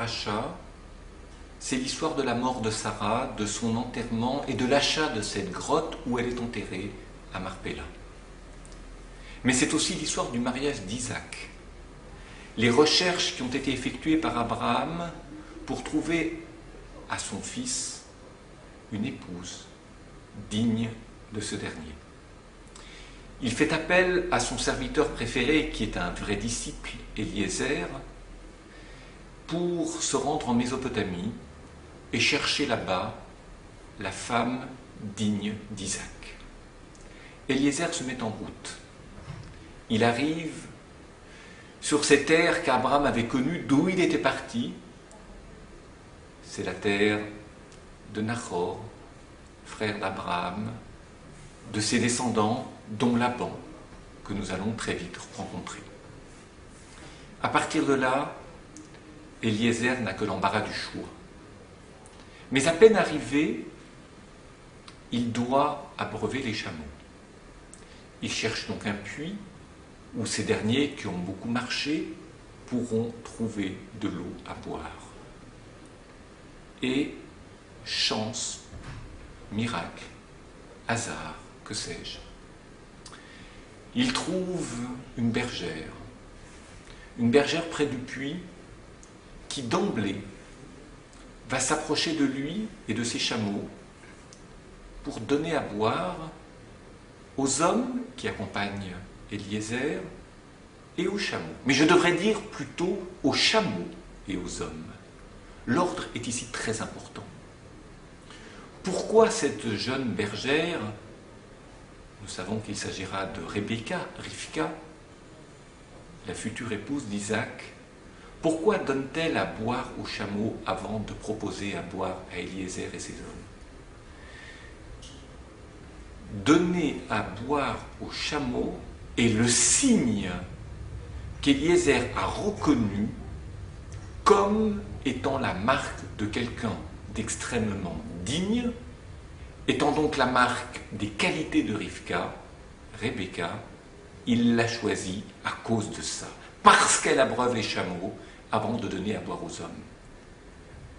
paracha, c'est l'histoire de la mort de Sarah, de son enterrement et de l'achat de cette grotte où elle est enterrée à Marpella. Mais c'est aussi l'histoire du mariage d'Isaac. Les recherches qui ont été effectuées par Abraham pour trouver à son fils une épouse digne de ce dernier. Il fait appel à son serviteur préféré, qui est un vrai disciple, Eliezer, pour se rendre en Mésopotamie et chercher là-bas la femme digne d'Isaac. Eliezer se met en route. Il arrive sur ces terres qu'Abraham avait connues, d'où il était parti. C'est la terre de Nachor, frère d'Abraham, de ses descendants, dont Laban, que nous allons très vite rencontrer. À partir de là, Eliezer n'a que l'embarras du choix. Mais à peine arrivé, il doit abreuver les chameaux. Il cherche donc un puits où ces derniers, qui ont beaucoup marché, pourront trouver de l'eau à boire. Et chance, miracle, hasard, que sais-je, il trouve une bergère près du puits, qui d'emblée va s'approcher de lui et de ses chameaux pour donner à boire aux hommes qui accompagnent Eliezer et aux chameaux. Mais je devrais dire plutôt aux chameaux et aux hommes. L'ordre est ici très important. Pourquoi cette jeune bergère, nous savons qu'il s'agira de Rebecca, Rivka, la future épouse d'Isaac, pourquoi donne-t-elle à boire aux chameaux avant de proposer à boire à Eliezer et ses hommes? Donner à boire aux chameaux est le signe qu'Eliezer a reconnu comme étant la marque de quelqu'un d'extrêmement digne, étant donc la marque des qualités de Rivka, Rebecca, il l'a choisie à cause de ça, parce qu'elle abreuve les chameaux avant de donner à boire aux hommes.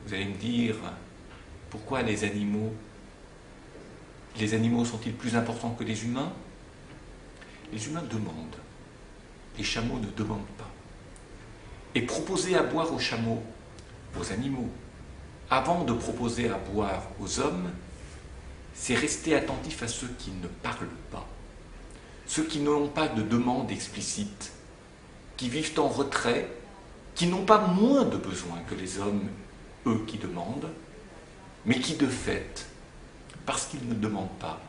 Vous allez me dire, pourquoi les animaux sont-ils plus importants que les humains? Les humains demandent, les chameaux ne demandent pas. Et proposer à boire aux chameaux, aux animaux, avant de proposer à boire aux hommes, c'est rester attentif à ceux qui ne parlent pas, ceux qui n'ont pas de demande explicite, qui vivent en retrait, qui n'ont pas moins de besoins que les hommes, eux qui demandent, mais qui de fait, parce qu'ils ne demandent pas,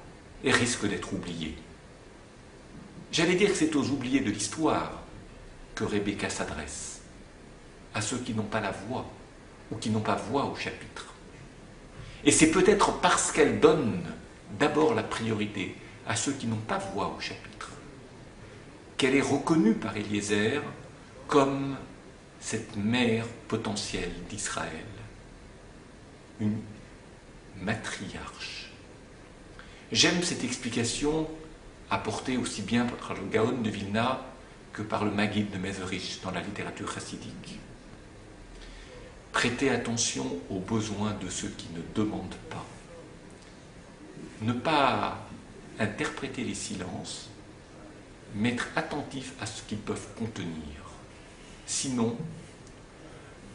et risquent d'être oubliés. J'allais dire que c'est aux oubliés de l'histoire que Rebecca s'adresse, à ceux qui n'ont pas la voix, ou qui n'ont pas voix au chapitre. Et c'est peut-être parce qu'elle donne d'abord la priorité à ceux qui n'ont pas voix au chapitre qu'elle est reconnue par Eliezer comme cette mère potentielle d'Israël, une matriarche. J'aime cette explication apportée aussi bien par le Gaon de Vilna que par le Maggid de Mezerich dans la littérature chassidique. Prêter attention aux besoins de ceux qui ne demandent pas. Ne pas interpréter les silences, mais être attentif à ce qu'ils peuvent contenir. Sinon,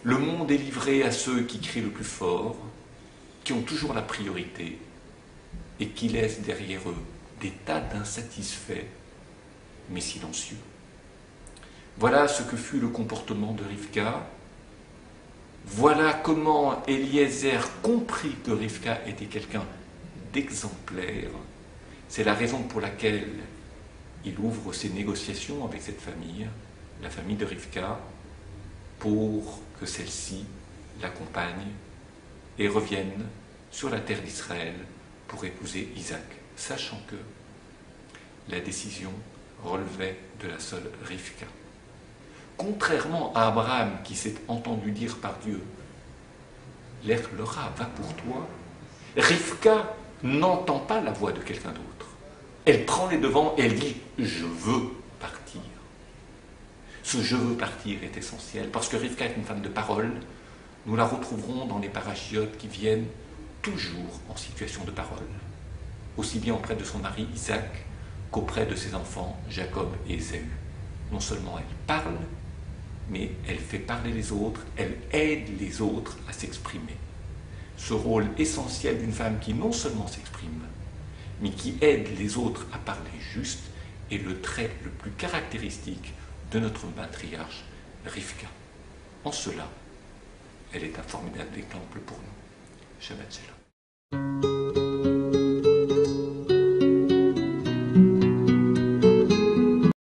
le monde est livré à ceux qui crient le plus fort, qui ont toujours la priorité et qui laissent derrière eux des tas d'insatisfaits, mais silencieux. Voilà ce que fut le comportement de Rivka. Voilà comment Eliezer comprit que Rivka était quelqu'un d'exemplaire. C'est la raison pour laquelle il ouvre ses négociations avec cette famille, la famille de Rivka, pour que celle-ci l'accompagne et revienne sur la terre d'Israël pour épouser Isaac, sachant que la décision relevait de la seule Rivka. Contrairement à Abraham qui s'est entendu dire par Dieu « L'Echa va pour toi », Rivka n'entend pas la voix de quelqu'un d'autre. Elle prend les devants et elle dit « Je veux partir ». Ce « je veux partir » est essentiel parce que Rivka est une femme de parole, Nous la retrouverons dans les parachiotes qui viennent toujours en situation de parole, aussi bien auprès de son mari Isaac qu'auprès de ses enfants Jacob et Ésaü. Non seulement elle parle, mais elle fait parler les autres, elle aide les autres à s'exprimer. Ce rôle essentiel d'une femme qui non seulement s'exprime, mais qui aide les autres à parler juste, est le trait le plus caractéristique de notre matriarche Rivka. En cela, elle est un formidable exemple pour nous. Shabbat Shalom.